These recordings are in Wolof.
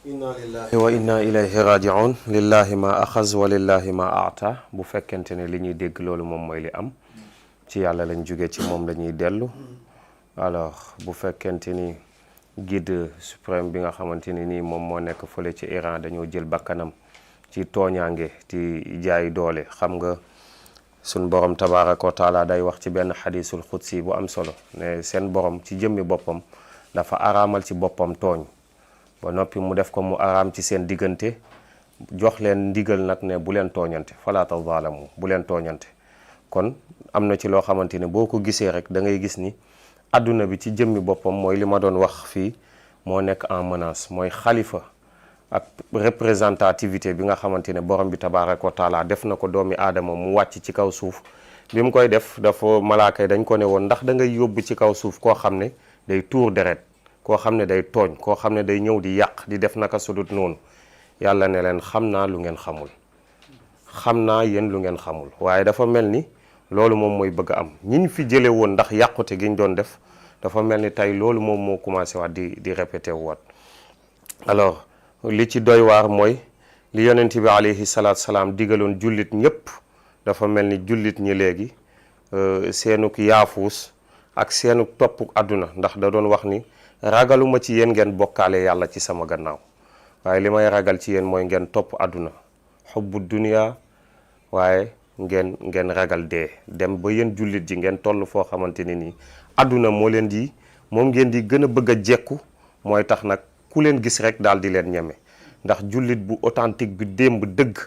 inna lillahi wa inna ilayhi raji'un lillahi ma axaz wa lillahi ma aata. bu fekkente ne li ñuy dégg loolu moom mooy li am ci yàlla lañ jóge ci moom la ñuy dellu. alors bu fekkente ni guide suprême bi nga xamante ni nii moom moo nekk fële ci Iran dañoo jël bakkanam ci tooñaange ci jaay doole. xam nga suñ borom tabaraka wa taala day wax ci benn xadisul xudsi bu am solo ne seen borom ci jëmmi boppam dafa araamal ci boppam tooñ ba noppi mu def ko mu araam ci seen diggante, jox leen ndigal nag ne bu leen tooñante fala tazalamu, bu leen tooñante. kon am na ci loo xamante ne boo ko gisee rek da ngay gis ni adduna bi ci jëmmi boppam mooy li ma doon wax fii moo nekk en menace. mooy xalifa ak représentativité bi nga xamante ne borom bi tabaraka wa taala def na ko doomi aadama mu wàcc ci kaw suuf. bi mu koy def dafa malaaka yi dañ ko ne woon ndax da ngay yóbbu ci kaw suuf koo xam ne day tuur deret, koo xam ne day tooñ, koo xam ne day ñëw di yàq di def naka sudut noonu. yàlla ne leen xam naa lu ngeen xamul, xam naa yéen lu ngeen xamul. waaye dafa mel ni loolu moom mooy bëgg am ñiñ fi jële woon ndax yàqute gi ñu doon def, dafa mel ni tey loolu moom moo commencé waat di répété waat. alors li ci doy waar mooy li yonent bi alayhi salaatu salaam digaloon jullit ñëpp. dafa mel ni jullit ñi léegi seenuk yaafuus ak seenuk topp àdduna, ndax da doon wax ni ragaluma ci yéen ngeen bokkaale yàlla ci sama gannaaw, waaye li may ragal ci yéen mooy ngeen topp àdduna, xubbu dunya, waaye ngeen ragal dee. dem ba yéen jullit ji ngeen toll foo xamante ne nii àdduna moom ngeen di gën a bëgg a jekku, mooy tax nag ku leen gis rek daal di leen ñeme. ndax jullit bu authentique bi démb dëgg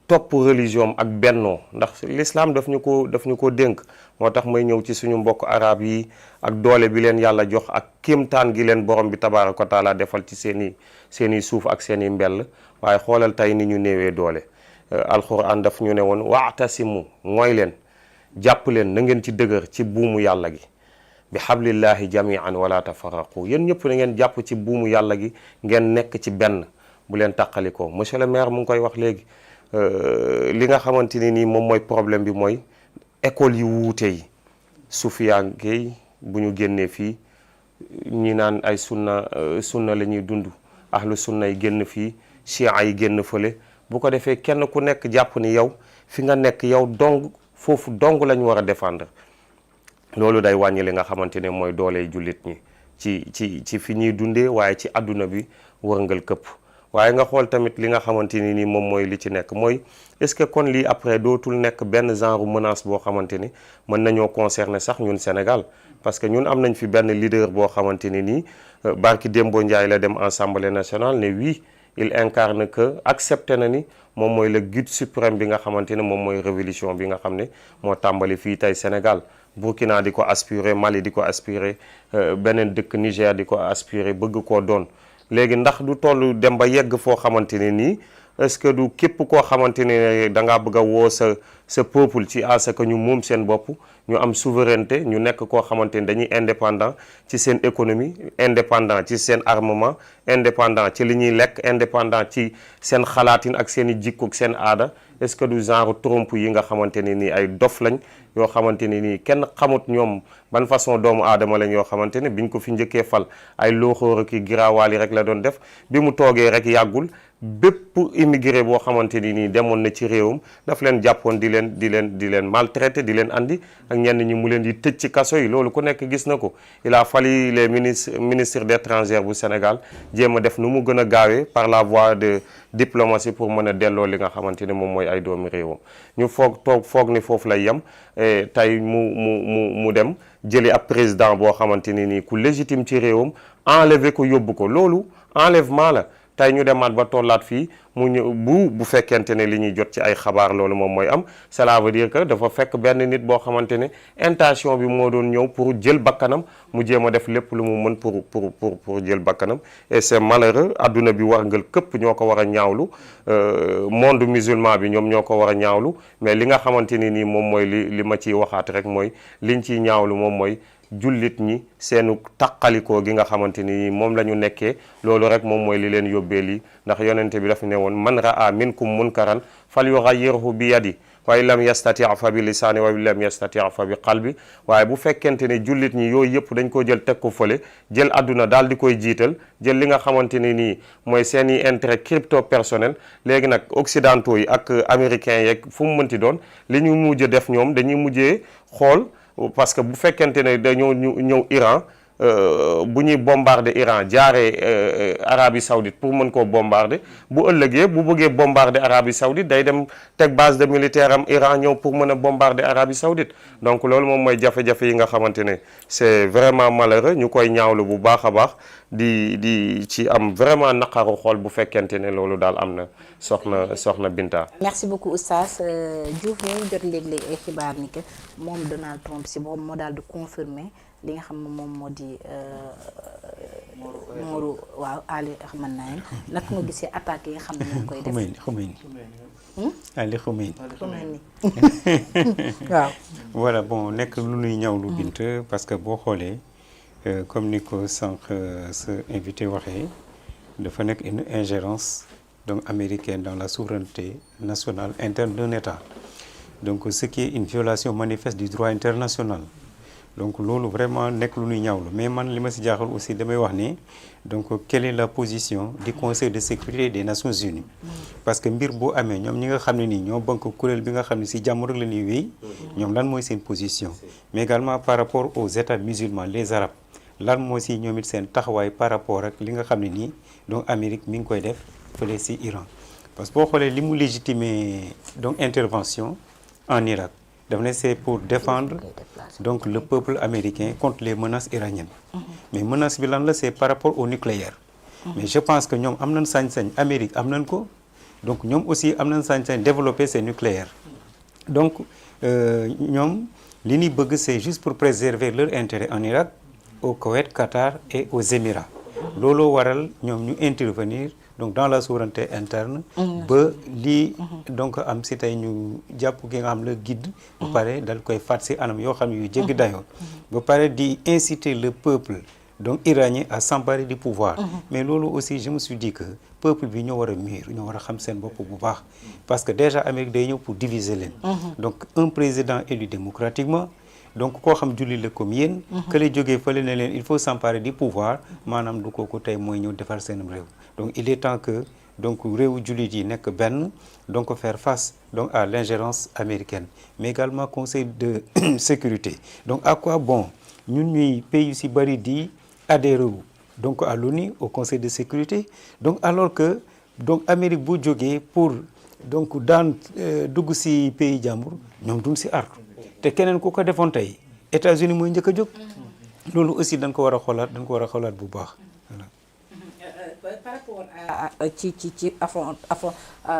topp religion ak bennoo, ndax l'islam daf ñu ko dénk. moo tax may ñëw ci suñu mbokk arab yi ak doole bi leen yàlla jox ak kéemtaan gi leen borom bi tabaraka wa taala defal ci seeni suuf ak seeni mbell. waaye xoolal tey ni ñu néewee doole. alquran daf ñu ne woon wa'tasimu, mooy leen jàpp leen na ngeen ci dëgër ci buumu yàlla gi, bi hablillahi jami'an wala tafarraqu. yéen ñëpp na ngeen jàpp ci buumu yàlla gi, ngeen nekk ci benn, bu leen tàqalikoo. monsieur le maire mu ngi koy wax léegi. li nga xamante ni nii moom mooy problème bi mooy école yi wuute yi. sufiyanke yi bu ñu génnee fii ñi naan ay sunna la ñuy dund, ahlu sunna yi génn fii, chia yi génn fële. bu ko defee kenn ku nekk jàpp ni yow fi nga nekk yow dong foofu dong lañ war a défendre. loolu day wàññi li nga xamante ne mooy dooley jullit ñi ci fi ñuy dundee, waaye ci àdduna bi wërngal këpp. waaye nga xool tamit li nga xamante ni nii moom mooy li ci nekk mooy est-ce que kon lii après dootul nekk benn genre menace boo xamante ni mën nañoo concerner sax ñun Sénégal. parce que ñun am nañ fi benn leader boo xamante ni nii barki Dembo Ndiaye la dem Assemblée nationale ne oui il incarne que accepté na ni moom mooy le guide suprême bi nga xamante ne moom mooy révolution bi nga xam ne moo tàmbali fii tey Sénégal. Burkina di ko aspirer, Mali di ko aspirer, beneen dëkk Niger di ko aspirer, bëgg koo doon. léegi ndax du toll dem ba yegg foo xamante ne nii est-ce que du képp koo xamante ne da ngaa bëgg a woo sa peuple ci à ce que ñu moom seen bopp, ñu am souveraineté, ñu nekk koo xamante ni dañuy indépendant ci seen économie, indépendant ci seen armement, indépendant ci li ñuy lekk, indépendant ci seen xalaatin ak seen i jikko ak seen aada. est-ce que du genre trompe yi nga xamante ne nii ay dof lañ yoo xamante ne nii kenn xamut ñoom ban façon doomu aadama lañ yoo xamante ne biñ ko fi njëkkee fal ay looxóor ki giraawaali rek la doon def. bi mu toogee rek yàggul bépp immigré boo xamante ni nii demoon na ci réewam daf leen jàppoon di leen maltraité, di leen andi ak ñenn ñi mu leen di tëj ci kaso yi. loolu ku nekk gis na ko. il a fallu les ministres d'étrangers bu Sénégal jéem a def nu mu gën a gaawee par la voie de diplomatie pour mën a delloo li nga xamante ne moom mooy ay doomi réewam. ñu foog ni foofu lay yem. tey mu dem jëli ab président boo xamante ni nii ku légitime ci réewam, enlever ko yóbbu ko. loolu enlèvement la. tey ñu demaat ba tollaat fii mu ñëw bu fekkente ne li ñuy jot ci ay xabaar loolu moom mooy am. cela veut dire que dafa fekk benn nit boo xamante ne intention bi moo doon ñëw pour jël bakkanam, mu jéem a def lépp lu mu mën pour jël bakkanam. et c'est malheureux. adduna bi warngal këpp ñoo ko war a ñaawlu, monde musulman bi ñoom ñoo ko war a ñaawlu. mais li nga xamante ni nii moom mooy li ma ciy waxaat rek mooy liñ ciy ñaawlu moom mooy jullit ñi seenu taqalikoo gi nga xamante ni moom la ñu nekkee. loolu rek moom mooy li leen yóbbee lii, ndax yonente bi daf ne woon man raa minkum munkaran falyughayyirhu bi yadi wa in lam yastati fa bi lisaani wa in lam yastati fa bi qalbi. waaye bu fekkente ne jullit ñi yooyu yëpp dañ ko jël teg ko fële jël àdduna daal di koy jiital jël li nga xamante ne nii mooy seen i intérêt crypto personnel. léegi nag occidentaux yi ak américains yeeg fu mu mënti doon li ñu mujj def ñoom dañuy mujjee xool parce que bu fekkente ne dañoo ñëw Iran bu ñuy bombarder Iran jaaree Arabie Saoudite pour mën koo bombarder bu ëllëgee bu bëggee bombarder Arabie Saoudite day dem teg base de militaire am Iran ñëw pour mën a bombarder Arabie Saoudite. donc loolu moom mooy jafe-jafe yi nga xamante ne c'est vraiment malheureux ñu koy ñaawlu bu baax a baax di ci am vraiment naqaru xool bu fekkente ne loolu daal am na soxna Binta. merci beaucoup oustaz Diouf ñu jot léeg-léeg ay xibaar ni que moom Donald Trump si moom moo daal di confirmer li nga xam ne moom moo di Mooru waaw Ali Khamenei naka nga gisee attaque yi nga xam ne ñu koy def Ali Khomeini waaw voilà bon nekk lu nuy ñawlu bint parce que boo xoolee comme ni ko sànq sa invité waxee dafa nekk une ingérence donc américaine dans la souveraineté nationale interne d'un État donc ce qui est une violation manifeste du droit international. donc loolu vraiment nekk lu ñuy ñaawlu mais man li ma si jaaxal aussi damay wax ni donc quelle est la position du Conseil de sécurité des Nations Unies. parce que mbir boo amee ñoom ñi nga xam ne nii ñoo bank kuréel bi nga xam ne si jàmm rek la ñuy wéy ñoom lan mooy seen position. mais également par rapport aux États musulmans les arabes lan moo si ñoom it seen taxawaay par rapport ak li nga xam ne nii donc Amérique mi ngi koy def fële si Iran. parce que boo xoolee li mu légitimer donc intervention en Irak. daf ne c'est pour défendre donc le peuple américain contre les menaces iraniennes. mais menace bi lan la c'est par rapport au nucléaire. mais je pense que ñoom am nañ sañ-sañ Amérique am nañ ko donc ñoom aussi am nañ sañ-sañ développer ces nucléaires. donc ñoom li ñuy bëgg c'est juste pour préserver leur intérêt en Irak au Koweït Qatar et aux Émirats. looloo waral ñoom ñu intervenir donc dans la souveraineté interne. ba lii donc am si tey ñu jàpp ki nga xam le guide. ba pare dal koy faat si anam yoo xam ne yu jéggi dayoo. ba pare di inciter le peuple donc iranien à s'emparer du pouvoir. mais loolu aussi je me suis dit que peuple bi ñoo war a mûr ñoo war a xam seen bopp bu baax. parce que déjà Amérique day ñëw pour diviser leen. donc un président élu démocratiquement. donc koo xam julli la comme yéen. que lay jógee fële ne leen il faut s'emparer du pouvoir maanaam du kooku tey mooy ñëw defar seen réew. donc il est temps que donc réewu jullit yi nekk benn donc faire face donc à l'ingérence américaine mais également conseil de sécurité. donc à quoi bon ñun ñuy pays si bari di adhéré wu donc à l'ONU au conseil de sécurité donc alors que donc Amérique bu jógee pour donc daan dugg si pays jàmbur ñoom duñ si artu te keneen ku ko defoon tey États-Unis mooy njëkk a jóg. loolu aussi dañ ko war a xoolaat bu baax. par rapport à ci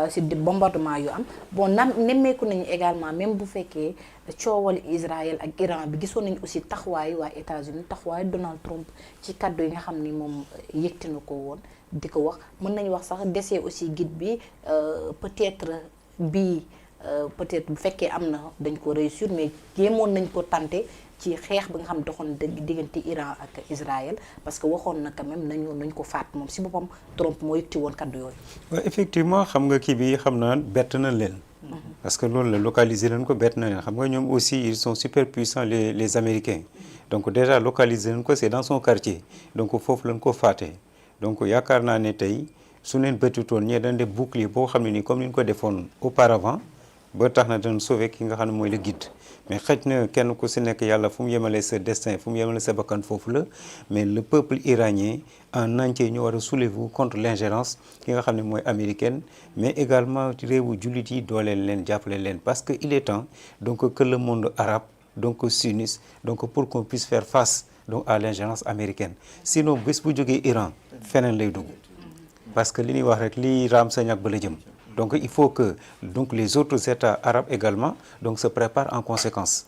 si bombardement yu am bon nemmeeku nañu également même bu fekkee coowal Israël ak Iran bi gisoon nañu aussi taxawaayu waa États-Unis taxawaayu Donald Trump ci kaddu yi nga xam ni moom yëgti na ko woon di ko wax mën nañu wax sax desee aussi guide bi peut-être bii peut-être bu fekkee am na dañ ko réussir mais jéemoon nañ ko tenter ci xeex bi nga xam doxoon diggante Iran ak Israël parce que waxoon na quand même nañ ko faat moom si boppam Trump moo yëgti woon kaddu yooyu. waaw effectivement xam nga kii bi xam naa bett na leen. parce que loolu la localiser nañ ko bett na leen xam nga ñoom aussi ils sont super puissants les Américains. donc déjà localiser nañ ko c'est dans son quartier donc foofu lañ ko faatee donc yaakaar naa ne tey su neen bëttutoon ñee dañ def bouclier boo xam ne nii comme ni ñu ko defoon auparavant ba tax na dañ sauver ki nga xam ne mooy le guide. mais xëj na kenn ku si nekk yàlla fu mu yemale sa destin fu mu yemale sa bakkan foofu la mais le peuple iranien en entier ñu war a soulever contre l'ingérence ki nga xam ne mooy américaine mais également réewu jullit yi dooleel leen jàppale leen parce que il est temps donc que le monde arabe donc s'unisse donc pour qu'on puisse faire face donc à l'ingérence américaine sinon bés bu jógee Iran feneen lay dugg parce que li ñuy wax rek li raam sa ñàkk ba la jëm. donc il faut que donc les autres États arabes également donc se préparent en conséquence.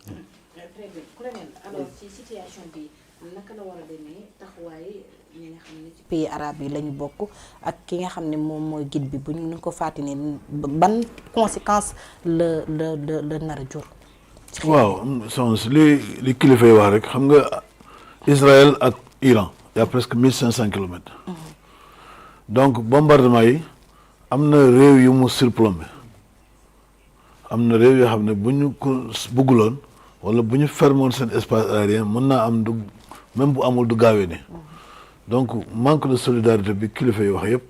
très bien colonel alors ci situation bi naka la war a demee taxawaay ñi nga xam ne ci pays arabes yi la ñu bokk ak ki nga xam ne moom mooy guide bi bu ñu ko fàttali ne ban conséquence la nar a jur. waaw soxna si li kilifa yi wax rek xam nga Israël ak Iran y a presque 1500 kilomètres. donc bombardement yi. am na réew yu mu surplombé am na réew yoo xam ne bu ñu ko bugguloon wala bu ñu fermoon seen espace aérien mën naa am du même bu amul du gaawee ni donc manque de solidarité bi kilifa yi wax yëpp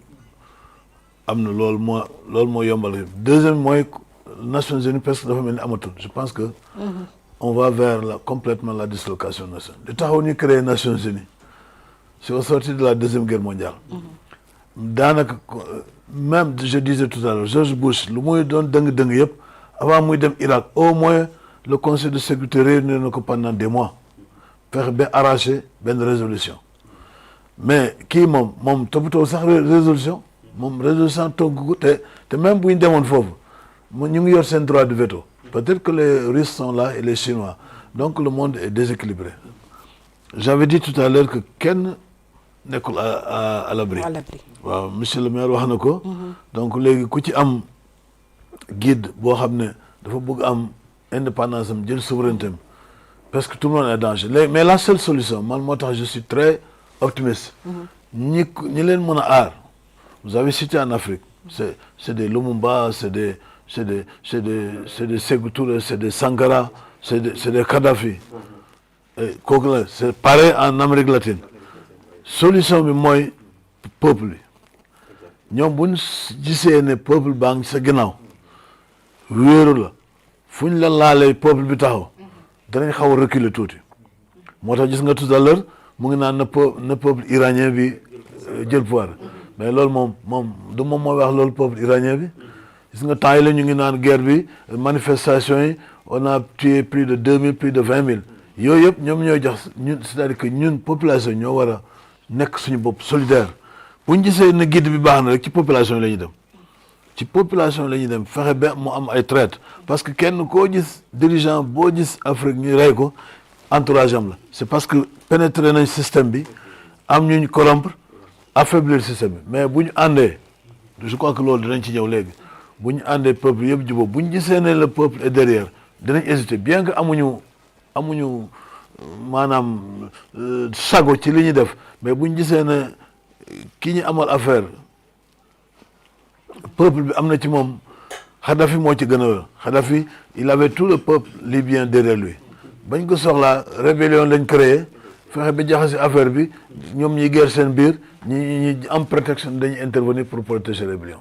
am na loolu moo yombal. Deuxième mooy Nations Unies presque dafa mel ni amatul. Je pense que on va vers complètement la dislocation nationale. li taxaw ñu créé Nations Unies c'est au sortir de la Deuxième Guerre mondiale. daanaka même je disais tout à l'heure George Bush lu muy doon dëng-dëng yëpp avant muy dem Irak au moins le Conseil de sécurité réunir na ko pendant des mois fexe ba arracher benn résolution mais kii moom toppatoo sax résolution togg ko te même bu ñu demoon foofu ñu ngi yor seen droit de veto peut-être que les Russes sont là et les Chinois donc le monde est déséquilibré. J'avais dit tout à l'heure que kenn nekkul à l'abri. waaw monsieur le maire wax na ko. donc léegi ku ci am guide boo xam ne dafa bëgg am indépendance am jël souveraineté am parce que tout le monde est en danger mais la seule solution man moo tax je suis très optimiste. ñi leen mën a aar vous avez cité en Afrique c'est des Lumumba c'est des Sékou Touré c'est des Sankara c'est des Kadhafi. kooku la c'est pareil en Amérique latine. solution bi mooy peuple bi ñoom bu ñu gisee ne peuple baa ngi sa ginnaaw wéeru la fu ñu la laalee peuple bi taxaw danañ xaw a reculer tuuti moo tax gis nga tout à l'heure mu ngi naan na peuple iranien bi jël pouvoir mais loolu moom du moom mooy wax loolu peuple iranien bi gis nga temps yi la ñu ngi naan guerre bi manifestation yi on a tué plus de 2000 plus de 20 000 yooyu yëpp ñoom ñooy jox ñun c'est-à-dire que ñun population ñoo war a nekk suñu bopp solidaire bu ñu gisee ne guide bi baax na rek ci population yi la ñuy dem ci population la ñuy dem fexe ba mu am ay traite parce que kenn koo gis dirigeant boo gis Afrique ñu rey ko entourage am la c'est parce que pénétrer nañ système bi am ñu corrompre affaiblir système bi mais bu ñu àndee je crois que loolu dinañ ci ñëw léegi bu ñu àndee peuple yëpp jubóo bu ñu gisee ne le peuple est derrière dinañ hésiter bien que amuñu maanaam sago ci li ñuy def mais bu ñu gisee ne ki ñu amal affaire peuple bi am na ci moom Kadhafi moo ci gën a wér Kadhafi il avait tout le peuple libyen derrière lui bañ ko soxlaa rébellion lañ créé fexe ba jaxase affaire bi ñoom ñi guerre seen biir ñi am protection dañuy intervenir pour protéger rébellion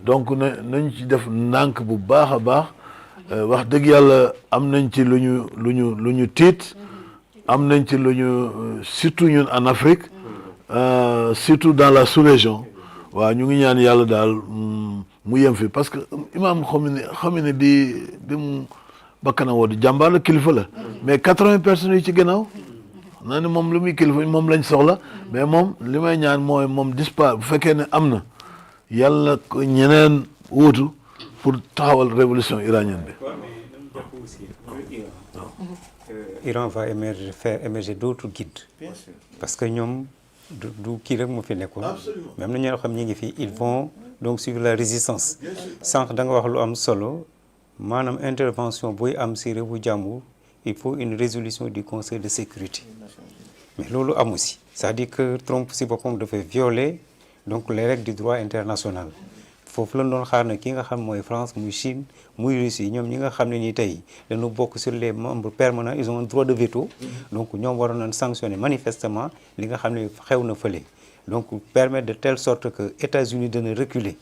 donc nañ ci def ndànk bu baax a baax wax dëgg yàlla am nañ ci lu ñu tiit am nañ ci lu ñu surtout ñun en Afrique surtout dans la sous-région waaw ñu ngi ñaan yàlla daal mu yem fi parce que imam Khomeini bi mu bakkana woo di jàmbaar la kilifa la mais 80 personnes yi ci gannaaw naa ne moom lu muy kilifa moom lañ soxla mais moom li may ñaan mooy moom disparaît bu fekkee ne am na yàlla ko ñeneen wuutu pour taxawal révolution iranienne bi. Iran va faire émerger d'autres guides. Parce que ñoom du kii rek moo fi nekkoon. même na ñoo xam ñi ngi fi ils vont donc suivre la résistance. sànq da nga wax lu am solo maanaam intervention buy am si réewu jàmbur il faut une résolution du Conseil de sécurité. mais loolu amu si c'est-à-dire que Trump si boppam dafay violer donc les règles du droit international. foofu la doon xaar na ki nga xam mooy France muy Chine muy Russie ñoom ñi nga xam ne ni tey dañu bokk sur les membres permanents ils ont un droit de veto donc ñoom waroon nañ sanctionner manifestement li nga xam ne xew na fële donc permettre de telle sorte que États-Unis dana reculer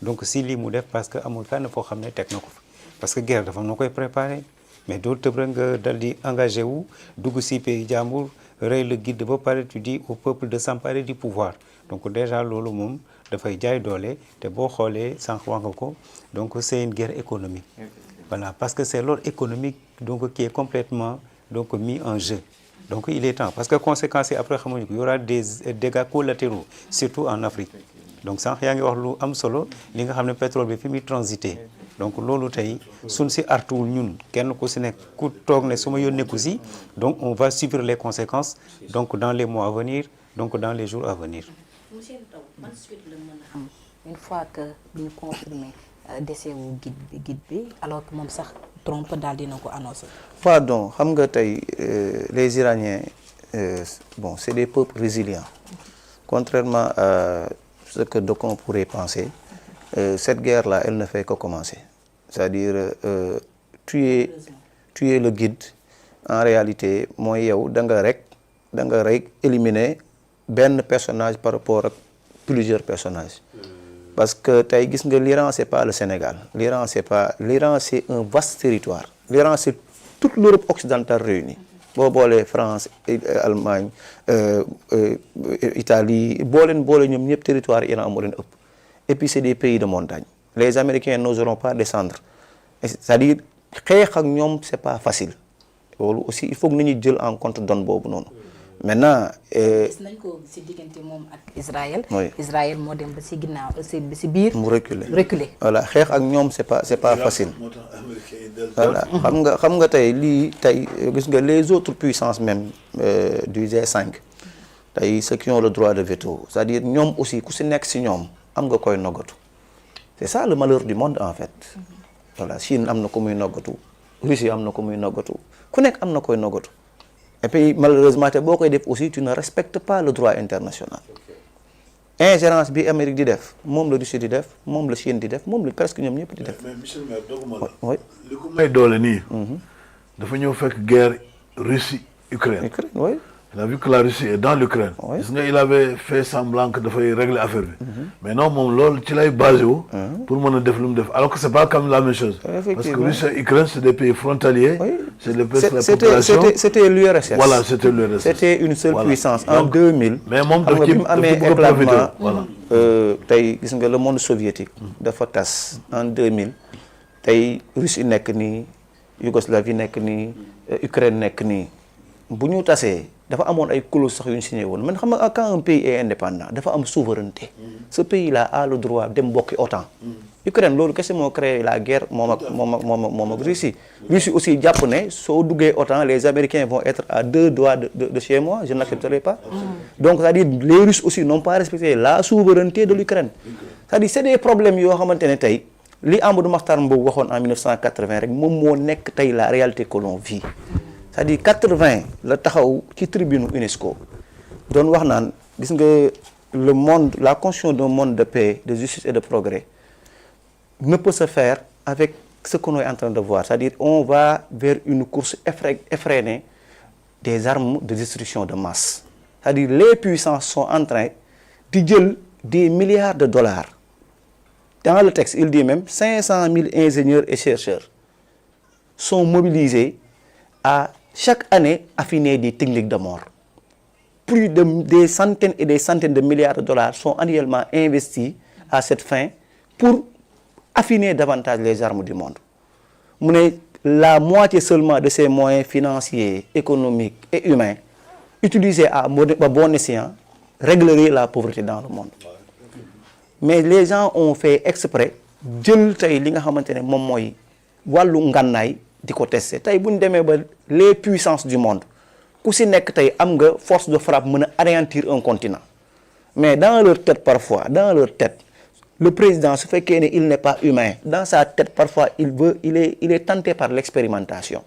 donc si lii mu def parce que amul fenn foo xam ne teg na ko fa parce que guerre dafa noo koy préparer mais doo tëb rek nga dal di engagé wu dugg si pays jàmbur rey le guide ba pare tu dis au peuple de s'emparer du pouvoir donc déjà loolu moom dafay jaay doole te boo xoolee sànq wax nga ko donc c'est une guerre économique voilà parce que c'est l'ordre économique donc qui est complètement donc mis en jeu donc il est temps parce que conséquences yi après xamuñu ko y aura des dégâts collatéraux surtout en Afrique donc sànq yaa ngi wax lu am solo li nga xam ne pétrole bi fi muy transité donc loolu tey suñ si artuwul ñun kenn ku si nekk ku toog ne su ma yónneeku si donc on va subir les conséquences donc dans les mois à venir donc dans les jours à venir. monsieur Ndao ban suite la mën a am une fois que ñu confirmer décès wu guide bi alors que moom sax Trump daal dina ko annoncé. pardon xam nga tey les Iraniens bon c'est des peuples résilients contrairement à ce que d'aucuns pourraient penser cette guerre-là elle ne fait que commencer c'est-à-dire tuer le guide en réalité mooy yow da nga rek éliminer benn personnage par rapport ak plusieurs personnages. Parce que tey gis nga l'Iran c'est pas le Sénégal, l'Iran c'est un vaste territoire. L'Iran c'est toute l'Europe occidentale réunie. boo boolee France, Allemagne, Italie boole ñoom ñëpp territoire Iran moo leen ëpp. Et puis c'est des pays de montagne. Les Américains n'oseront pas descendre. C'est-à-dire xeex ak ñoom c'est pas facile. loolu aussi il faut que nit ñi jël en compte donne boobu noonu. Maintenant. gis nañ ko ci diggante moom ak Israël. oui Israël moo dem ba ci ginnaaw ci biir. mu reculer. voilà xeex ak ñoom c'est pas facile. voilà xam nga tey gis nga les autres puissances même du G5 tey ceux qui ont le droit de veto c'est-à-dire ñoom aussi ku ci nekk ci ñoom am nga koy noggatu. c'est ça le malheur du monde en fait. voilà Chine am na ko muy noggatu Russie am na ko muy noggatu ku nekk am na koy noggatu. Et puis malheureusement te boo koy def aussi tu ne respectes pas le droit international. Ingérence bi Amérique di def moom la Russie di def moom la Chine di def moom la presque ñoom ñëpp di def. mais monsieur le maire doguma la. oui li ko may doole nii. dafa ñëw fekk guerre Russie Ukraine. oui. Il a vu que la Russie est dans l'Ukraine. Oui. Gis nga il avait fait semblant que dafay régler affaire bi. mais non moom loolu ci lay basé wu. pour mën a def lu mu def alors que c'est pas comme la même chose. parce que Russie et Ukraine c'est des pays frontaliers. Oui. c'est la population. C'était l'URSS. Voilà, c'était l'URSS. C'était une seule Voilà. puissance Donc, en 2000. mais moom xam nga bi mu amee éclatement voilà. tey gis nga le monde soviétique dafa tas en 2000 tey Russie nekk nii Yougoslavie nekk nii Ukraine nekk nii bu ñu tasee dafa amoon ay clauses sax yu ñu signé woon man xam nga quand un pays est indépendant dafa am souveraineté. Ce pays là a le droit dem bokki OTAN. Ukraine loolu kese moo créé la guerre moom ak Russie. Russie aussi jàpp ne soo duggee OTAN les Américains vont être à 2 doigts de chez moi je n'accepterai pas. Donc c'est-à-dire les Russes aussi n'ont pas respecté la souveraineté de l'Ukraine. C'est-à-dire c'est des problèmes yoo xamante ne tey li Amadou Mahtar Mbow waxoon en 1980 rek moom moo nekk tey la réalité que l'on vit. C'est-à-dire 80 la taxaw ci tribune UNESCO doon wax naan gis nga le monde la construction d'un monde de paix de justice et de progrès ne peut se faire avec ce qu'on est en train de voir. C'est-à-dire on va vers une course effrénée des armes de destruction de masse. C'est-à-dire les puissances sont en train de jël des milliards de dollars. Dans le texte il dit même 500 000 ingénieurs et chercheurs sont mobilisés à chaque année affiner des techniques de mort. Plus des centaines et des centaines de milliards de dollars sont annuellement investis à cette fin pour affiner davantage les armes du monde. Mu ne la moitié seulement de ces moyens financiers, économiques et humains utilisés à bon escient réglerait la pauvreté dans le monde. Mais les gens ont fait exprès jël tey li nga xamante ne moom mooy wàllu ngànnaay di ko tester tey bu ñu demee ba les puissances du monde ku si nekk tey am nga force de frappe mën a anéantir un continent mais dans leur tête parfois le président su fekkee ne il n'est pas humain dans sa tête parfois il est tenté par l'expérimentation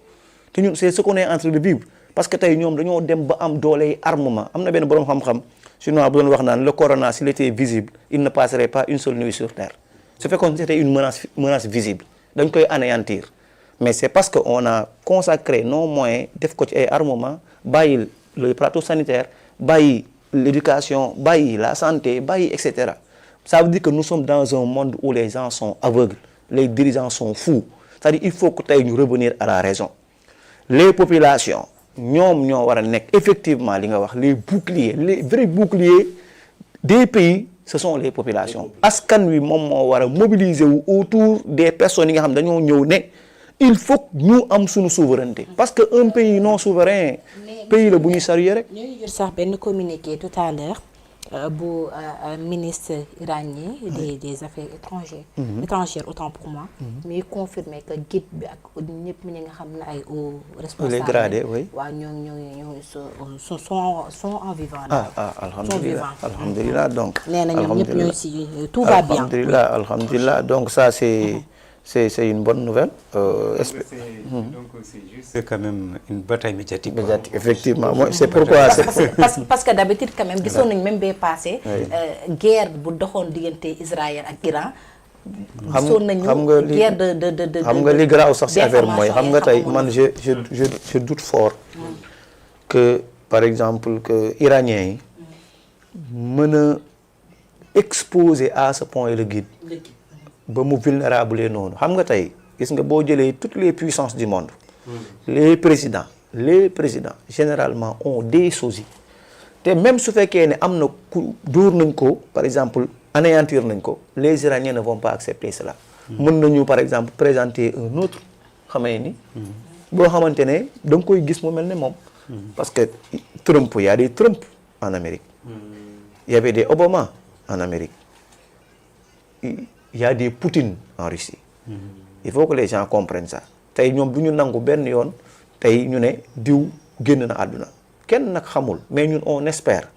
te ñun c'est ce qu'on est en train de vivre parce que tey ñoom dañoo dem ba am dooley armement am na benn boroom xam-xam chinois bu doon wax naan le corona s'il était visible il ne passerait pas une seule nuit sur terre su fekkoon c'était une menace visible dañ koy anéantir mais c'est parce que on a consacré nos moyens def ko ci ay armement bàyyi le plateau sanitaire bàyyi l'éducation bàyyi la santé bàyyi etc. Ça veut dire que nous sommes dans un monde où les gens sont aveugles les dirigeants sont fous c'est-à-dire il faut que tey ñu revenir à la raison les populations ñoom ñoo war a nekk effectivement li nga wax les vrais boucliers des pays ce sont les populations askan wi moom moo war a mobiliser wu autour des personnes yi nga xam dañoo ñëw ne il faut que ñu am suñu souveraineté parce que un pays non souverain pays la bu ñu saluer rek. ñoo ngi jot sax benn communiqué tout à l'heure bu ministre iranien des affaires étrangères autant pour moi mais confirmé que guide bi ak ñëpp ñi nga xam ne ay hauts responsables les gradés oui waaw ñoo sont en vivant alhamdulillah donc nee na ñoom ñëpp ñoo ci tout va bien alhamdulillah donc ça c'est une bonne nouvelle. Donc c'est juste quand même une bataille médiatique. Effectivement, moi, c'est pourquoi. Parce que d'habitude quand même gisoon nañu même bee passé. Guerre bu doxoon diggante Israël ak Iran gisoon nañu guerre de xam nga li garaaw sax ci affaire mooy xam nga tey man d'information je doute fort que par exemple que iraniens yi mën a exposer à ce point le guide ba mu vulnérable noonu xam nga tey gis nga boo jëlee toutes les puissances du monde les présidents généralement ont des sosies te même su fekkee ne am na ku dóor nañ ko par exemple anéantir nañ ko les Iraniens ne vont pas accepter cela mën nañu par exemple présenter un autre xamee ni boo xamante ne da nga koy gis mu mel ne moom parce que Trump y a des Trump en Amérique il y avait des Obama en Amérique il y a des Poutine en Russie il faut que les gens comprennent ça tey ñoom du ñu nangu benn yoon tey ñu ne diw génn na àdduna kenn nag xamul mais ñun on espère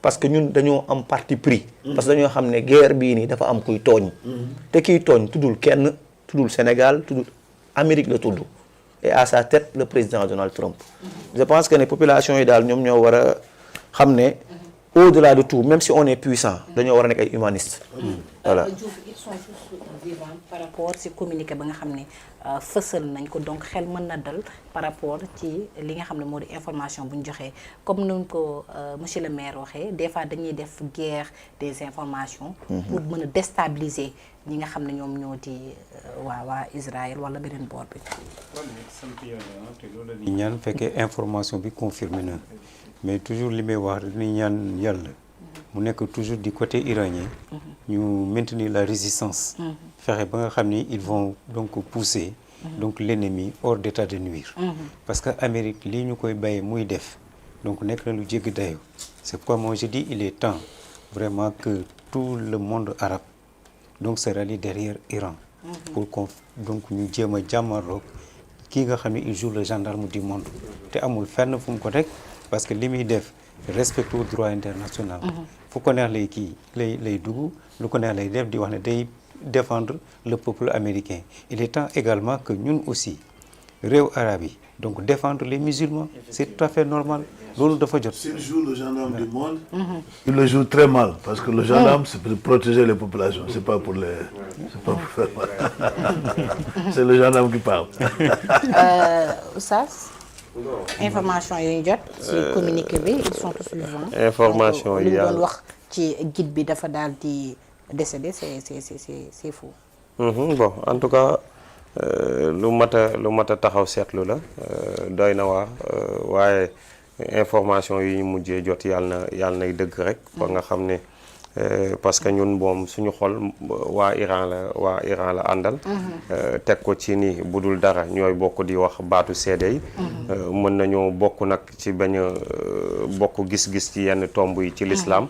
parce que ñun dañoo am parti pris parce que dañoo xam ne guerre bii nii dafa am kuy tooñ te kiy tooñ tuddul kenn tuddul Sénégal tuddul Amérique la tudd et à sa tête le président Donald Trump je pense que ne population yi daal ñoom ñoo war a xam ne au-delà de tout même si on est puissant dañoo war a nekk ay humanistes voilà Diouf ils sont tous vivants par rapport ci communiqué ba nga xam ne fësal nañ ko donc xel mën na dal par rapport ci li nga xam ne moo di information bu ñu joxee comme nu ko monsieur le maire waxee des fois dañuy def guerre des informations pour mën a déstabiliser ñi nga xam ne ñoom ñoo di waa Israël wala beneen boor bi sant yàlla te loolu la ñuy ñaan fekkee information bi confirmé na mais toujours li may wax dañuy ñaan yàlla mu nekk toujours du côté iranien ñu maintenir la résistance fexe ba nga xam ni ils vont donc pousser donc l'ennemi hors d'état de nuire parce que Amérique lii ñu koy bàyyi muy def donc nekk na lu jéggi dayo c'est pourquoi moi je dis il est temps vraiment que tout le monde arabe donc se rallie derrière Iran pour qu'on donc ñu jéem a jàmmarloog kii nga xam ne il joue le gendarme du monde te amul fenn fu mu ko teg parce que li muy def respecte au droit international fu ko neex lay kii lay dugg lu ko neex lay def di wax ne day défendre le peuple américain il est temps également que ñun aussi réew arabe yi donc défendre les musulmans c'est tout à fait normal loolu dafa jot. S'il joue le gendarme du monde, il le joue très mal parce que le gendarme c'est pour protéger les populations, c'est pas pour faire mal. C'est le gendarme qui parle. Oustaz information yi ñu jot ci communiqué bi ils sont tous vivants. information yi li ñu doon wax ci guide bi dafa daal di décédé c'est faux. Bon en tout cas lu mat a taxaw seetlu la doy na waar waaye information yi ñu mujjee jot yàlla nay dëgg rek ba nga xam ne parce que ñun moom suñu xol waa Iran la àndal teg ko ci ni bu dul dara ñooy bokk di wax baatu seede yi mën nañoo bokk nag ci bañ a bokk gis-gis ci yenn tomb yi ci l'islam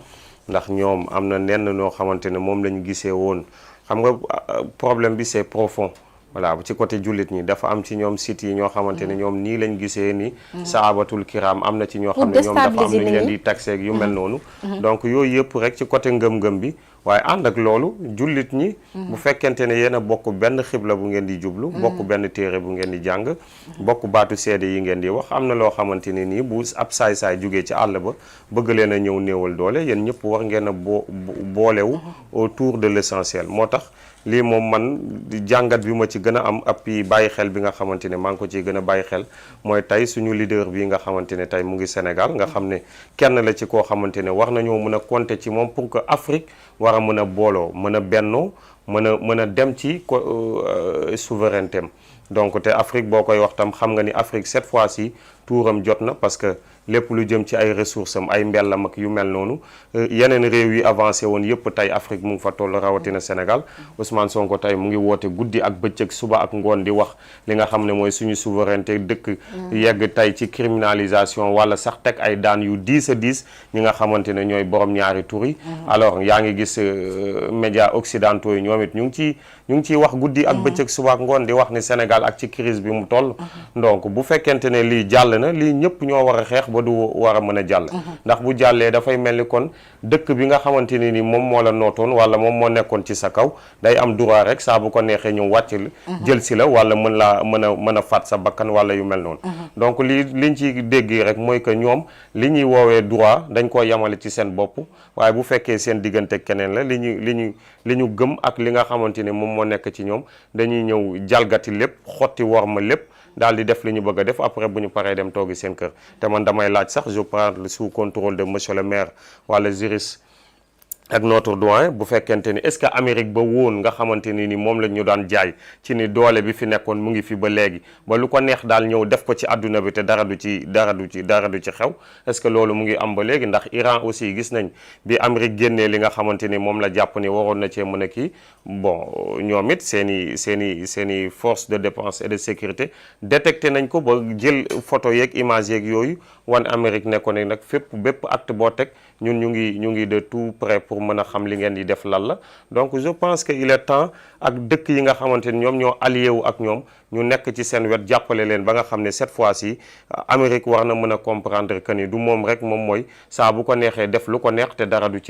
ndax ñoom am na nenn noo xamante ne moom la ñu gisee woon xam nga problème bi c'est profond voilà ci côté jullit ñi dafa am ci ñoom sites yi ñoo xamante ne ñoom nii lañ gisee ni saabatul kiram am na ci ñoo xam ne ñoom dafa am lu ñu leen di taxé ak yu mel noonu donc yooyu yëpp rek ci côté ngëm-ngëm bi waaye ànd ak loolu jullit ñi bu fekkente ne yéen a bokk benn xibla bu ngeen di jublu bokk benn téere bu ngeen di jàng bokk baatu seede yi ngeen di wax am na loo xamante ne nii bu ab saay-saay jógee ci àll ba bëgg leen a ñëw néewal doole yéen ñëpp war ngeen a boolewu autour de l'essentiel moo tax lii moom man jàngat bi ma ci gën a am appui bàyyi xel bi nga xamante ne maa ngi ko ciy gën a bàyyi xel mooy tey suñu leader bi nga xamante ne tey mu ngi Sénégal nga xam ne kenn la ci koo xamante ne war nañoo mën a compter ci moom pour que Afrique war a mën a booloo mën a bennoo mën a dem ci souveraineté am donc te Afrique boo koy wax tam xam nga ni Afrique cette fois-ci tuuram jot na parce que lépp lu jëm ci ay ressources am ay mbellam ak yu mel noonu yeneen réew yi avancé woon yëpp tey Afrique mu ngi fa toll rawatina Sénégal Ousmane Sonko tey mu ngi woote guddi ak bëccëg suba ak ngoon di wax li nga xam ne mooy suñu souveraineté dëkk yegg tey ci criminalisation wala sax teg ay daan yu diis a diis ñi nga xamante ne ñooy borom ñaari tur yi alors yaa ngi gis médias occidentaux yi ñoom it ñu ngi ciy wax guddi ak bëccëg suba ak ngoon di wax ni Sénégal ak ci crise bi mu toll donc bu fekkente ne lii jàll na lii ñëpp ñoo war a xeex ba ba du war a mën a jàll ndax bu jàllee dafay mel ni kon dëkk bi nga xamante ni ni moom moo la nootoon wala moom moo nekkoon ci sa kaw day am droit rek saa bu ko neexee ñëw wàcc jël si la wala mën a faat sa bakkan wala yu mel noonu donc liñ ci dégg rek mooy que ñoom li ñuy woowee droit dañ koo yamale ci seen bopp waaye bu fekkee seen diggante keneen la li ñu gëm ak li nga xamante ni moom moo nekk ci ñoom dañuy ñëw jalgati lépp xotti worma lépp daal di def li ñu bëgg a def après bu ñu paree dem toogi seen kër te man damay laaj sax je parle sous contrôle de monsieur le maire wala juriste ak notre doyen bu fekkente ni est-ce que Amérique ba woon nga xamante ni moom la ñu daan jaay ci ni doole bi fi nekkoon mu ngi fi ba léegi ba lu ko neex daal ñëw def ko ci àdduna bi te dara du ci xew est-ce que loolu mu ngi am ba léegi ndax Iran aussi gis nañ bi Amérique génnee li nga xamante ni moom la jàpp ni waroon na cee mën a kii bon ñoom it seen i force de défense et de sécurité détecté nañ ko ba jël photo yeeg image yeeg yooyu wan Amérique ne ko ne nag bépp acte boo teg ñun ñu ngi de tout près pour mën a xam li ngeen di def lan la donc je pense que il est temps ak dëkk yi nga xamante ni ñoom ñoo allié wu ak ñoom ñu nekk ci seen wet jàppale leen ba nga xam ne cette fois-ci Amérique war na mën a comprendre que ni du moom rek moom mooy saa bu ko neexee def lu ko neex te dara du ci